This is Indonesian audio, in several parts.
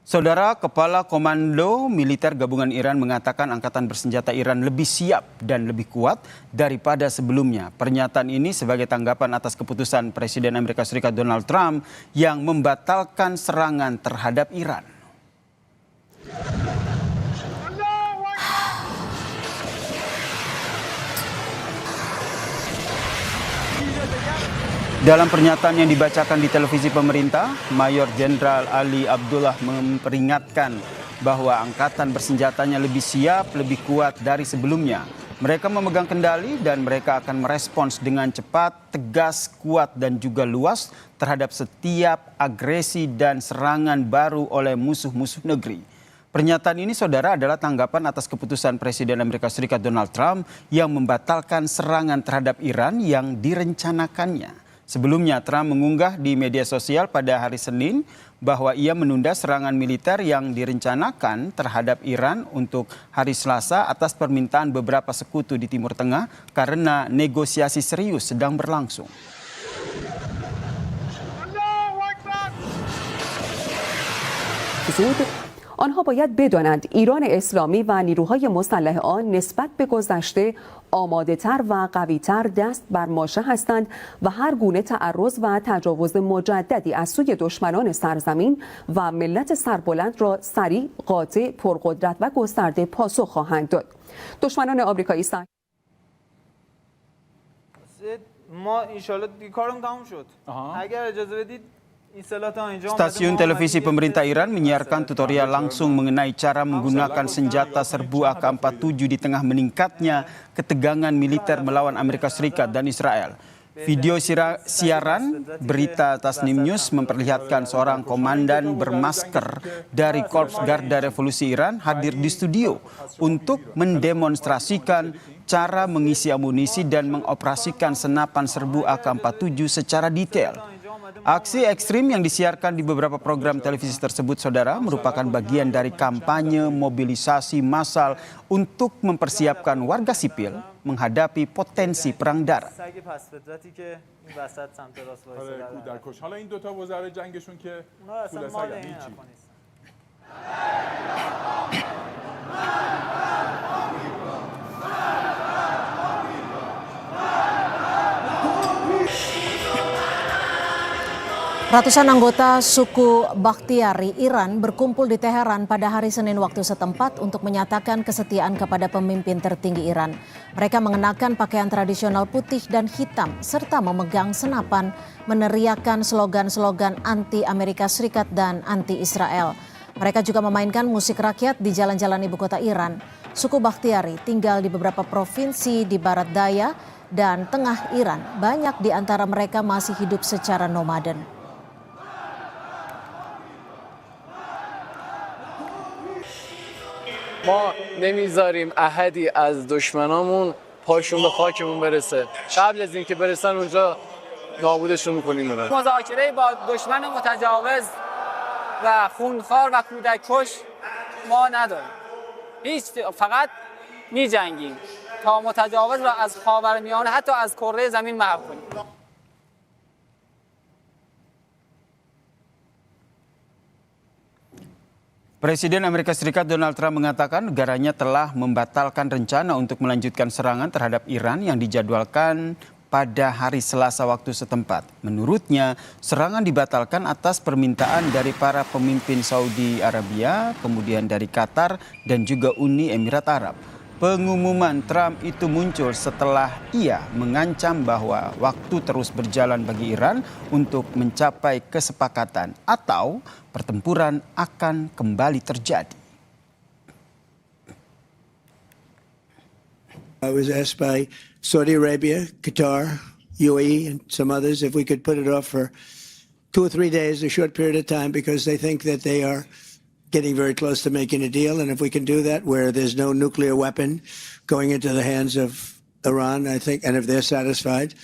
Saudara Kepala Komando Militer Gabungan Iran mengatakan angkatan bersenjata Iran lebih siap dan lebih kuat daripada sebelumnya. Pernyataan ini sebagai tanggapan atas keputusan Presiden Amerika Serikat Donald Trump yang membatalkan serangan terhadap Iran. Dalam pernyataan yang dibacakan di televisi pemerintah, Mayor Jenderal Ali Abdullah memperingatkan bahwa angkatan bersenjatanya lebih siap, lebih kuat dari sebelumnya. Mereka memegang kendali dan mereka akan merespons dengan cepat, tegas, kuat dan juga luas terhadap setiap agresi dan serangan baru oleh musuh-musuh negeri. Pernyataan ini, saudara, adalah tanggapan atas keputusan Presiden Amerika Serikat Donald Trump yang membatalkan serangan terhadap Iran yang direncanakannya. Sebelumnya, Trump mengunggah di media sosial pada hari Senin bahwa ia menunda serangan militer yang direncanakan terhadap Iran untuk hari Selasa atas permintaan beberapa sekutu di Timur Tengah karena negosiasi serius sedang berlangsung. آنها باید بدانند ایران اسلامی و نیروهای مسلح آن نسبت به گذشته آماده‌تر و قوی‌تر دست بر ماشه هستند و هر گونه تعرض و تجاوز مجددی از سوی دشمنان سرزمین و ملت سربلند را سریع، قاطع، پرقدرت و گسترده پاسخ خواهند داد. دشمنان آمریکایی ما انشالله کارم تموم شد. اگر اجازه بدید Stasiun televisi pemerintah Iran menyiarkan tutorial langsung mengenai cara menggunakan senjata serbu AK-47 di tengah meningkatnya ketegangan militer melawan Amerika Serikat dan Israel. Video siaran berita Tasnim News memperlihatkan seorang komandan bermasker dari Korps Garda Revolusi Iran hadir di studio untuk mendemonstrasikan cara mengisi amunisi dan mengoperasikan senapan serbu AK-47 secara detail. Aksi ekstrim yang disiarkan di beberapa program televisi tersebut, saudara, merupakan bagian dari kampanye mobilisasi massal untuk mempersiapkan warga sipil menghadapi potensi perang darat. Ratusan anggota suku Bakhtiari Iran berkumpul di Teheran pada hari Senin waktu setempat untuk menyatakan kesetiaan kepada pemimpin tertinggi Iran. Mereka mengenakan pakaian tradisional putih dan hitam serta memegang senapan, meneriakkan slogan-slogan anti Amerika Serikat dan anti Israel. Mereka juga memainkan musik rakyat di jalan-jalan ibu kota Iran. Suku Bakhtiari tinggal di beberapa provinsi di barat daya dan tengah Iran. Banyak di antara mereka masih hidup secara nomaden. ما نمیذاریم احدی از دشمنامون پاشون به خاکمون برسه. قبل از اینکه برسن اونجا نابودشون میکنیم. مذاکره با دشمن متجاوز و خونخوار و کودک کش ما نداریم. فقط میجنگیم تا متجاوز را از خاورمیانه حتی از کره زمین محو کنیم. Presiden Amerika Serikat Donald Trump mengatakan negaranya telah membatalkan rencana untuk melanjutkan serangan terhadap Iran yang dijadwalkan pada hari Selasa waktu setempat. Menurutnya, serangan dibatalkan atas permintaan dari para pemimpin Saudi Arabia, kemudian dari Qatar dan juga Uni Emirat Arab. Pengumuman Trump itu muncul setelah ia mengancam bahwa waktu terus berjalan bagi Iran untuk mencapai kesepakatan atau pertempuran akan kembali terjadi. I was asked by Saudi Arabia, Qatar, UAE, and some others if we could put it off for 2 or 3 days, a short period of time, because they think that they are getting very close to making a deal. And if we can do that where there's no nuclear weapon going into the hands of Iran, I think, and if they're satisfied,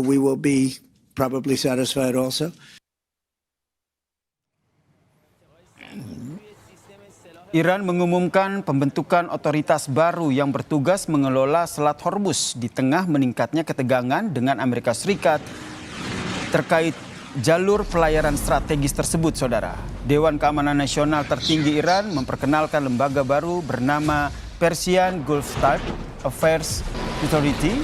we will be probably satisfied also. Iran mengumumkan pembentukan otoritas baru yang bertugas mengelola Selat Hormuz di tengah meningkatnya ketegangan dengan Amerika Serikat terkait jalur pelayaran strategis tersebut, saudara. Dewan Keamanan Nasional tertinggi Iran memperkenalkan lembaga baru bernama Persian Gulf Strait Affairs Authority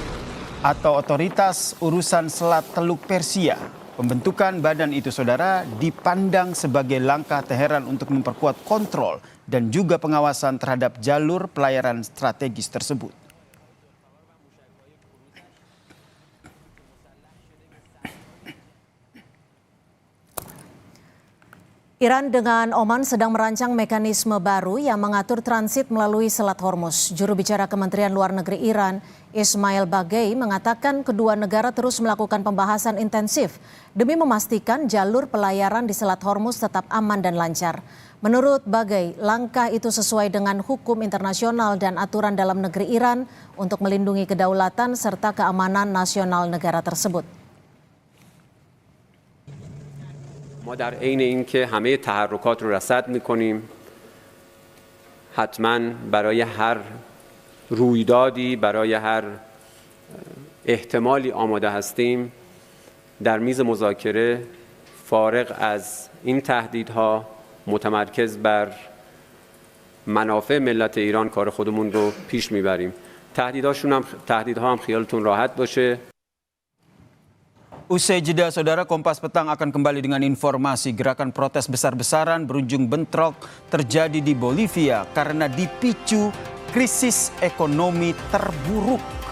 atau Otoritas Urusan Selat Teluk Persia. Pembentukan badan itu, saudara, dipandang sebagai langkah Teheran untuk memperkuat kontrol dan juga pengawasan terhadap jalur pelayaran strategis tersebut. Iran dengan Oman sedang merancang mekanisme baru yang mengatur transit melalui Selat Hormuz. Juru bicara Kementerian Luar Negeri Iran, Ismail Baghei, mengatakan kedua negara terus melakukan pembahasan intensif demi memastikan jalur pelayaran di Selat Hormuz tetap aman dan lancar. Menurut Baghei, langkah itu sesuai dengan hukum internasional dan aturan dalam negeri Iran untuk melindungi kedaulatan serta keamanan nasional negara tersebut. ما در عین اینکه همه تحرکات رو رصد می‌کنیم حتما برای هر رویدادی برای هر احتمالی آماده هستیم در میز مذاکره فارغ از این تهدیدها متمرکز بر منافع ملت ایران کار خودمون رو پیش میبریم. تهدیدها هم خیالتون راحت باشه. Usai jeda, saudara, Kompas Petang akan kembali dengan informasi gerakan protes besar-besaran berujung bentrok terjadi di Bolivia karena dipicu krisis ekonomi terburuk.